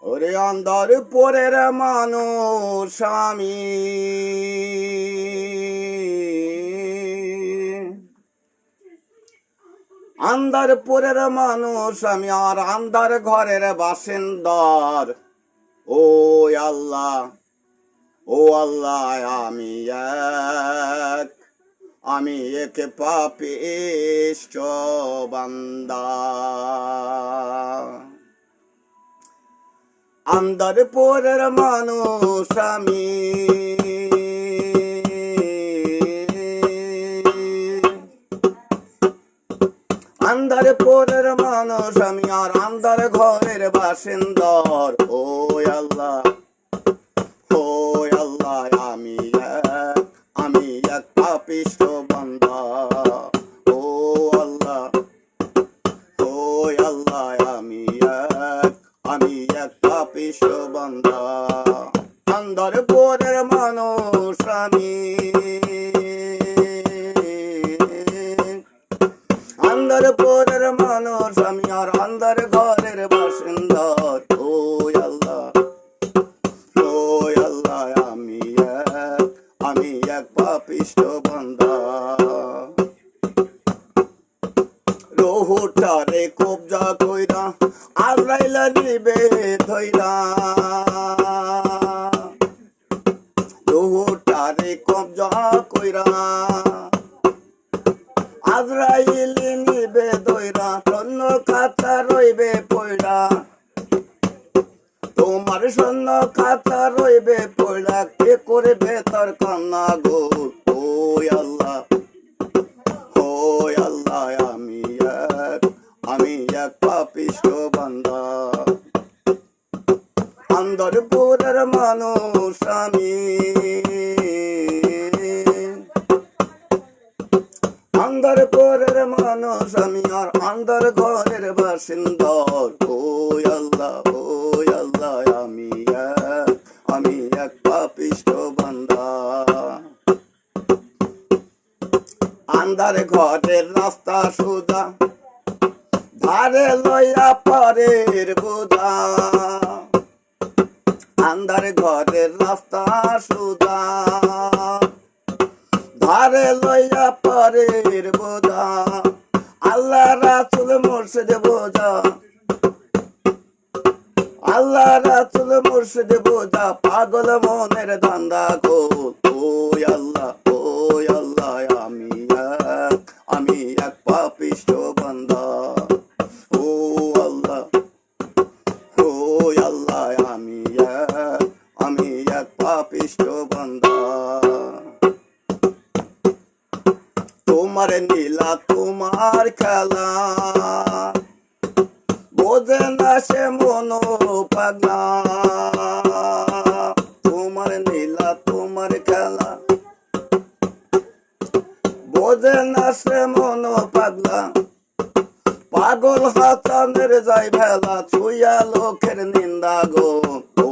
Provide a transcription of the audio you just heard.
ওরে অন্ধর পরের মানুষ আমি, আন্ধার পরের মানুষ আমি, আর আন্ধার ঘরের বাসিন্দার। ও আল্লাহ, ও আল্লাহ, আমি এক পাপিষ্ঠ বান্দা। আন্ধার পরের মানুষ আমি, আন্ধার পরের মানুষ আমি, আর আন্ধার ঘরের বাসিন্দার। ও আল্লাহ, ও আল্লাহ, আমি এক পাপিষ্ঠ বান্দা। ও আল্লাহ, ও আল্লাহ, আমি এক পাপিষ্ঠ বান্দা। আন্ধার পরের মানুষ আমি, আন্ধার পরের মানুষ আমি, আর আন্ধার ঘরের বাসিন্দার। ও আল্লাহ, ও আল্লাহ, আমি এক পাপিষ্ঠ বান্দা। রোহটারে কবজা কইরা আজরাইলা নিবে ধইরা, রোহটারে কবজা কইরা আজরাইলি নিবে ধইরা, স্বর্ণ খাতা রইবে পয়রা, তোমার স্বর্ণ খাতা রইবে পয়রা, কে করে ভেতর কান্না গো। ও আল্লাহ, ও আল্লাহ, আমি এক পাপিষ্ঠ বান্দা। আন্ধার পরের মানুষ আমি, আন্ধার পরের মানুষ আমি, আর আন্ধার ঘরের বাসিন্দার। ও আল্লাহ, ও আল্লাহ, আমি এক পাপিষ্ঠ বান্দা। আন্ধার ঘরের রাস্তা সোজা, ধারে লইয়া পরের বোঝা, আন্ধার ঘরের রাস্তা সোজা, ধারে লইয়া পরের বোঝা, আল্লাহ রাসূল মুর্শিদ বোঝা, আল্লাহ রাসূল মুর্শিদ বোঝা, পাগল মনের ধান্দা গো। ও আল্লাহ, ও আল্লাহ, আমি এক পাপিষ্ঠ বান্দা। ও আল্লাহ, ও আল্লাহ, আমি এক পাপিষ্ঠ বান্দা। তোমার নীলা তোমার খেলা, বোঝে না সে মনো পাগলা। তোমার নীলা তোমার খেলা, বোঝে না সে মনো পাগলা, পাগল হাসানের যাই ভেলা, ছুইয়া লোকের নিন্দা গো। ও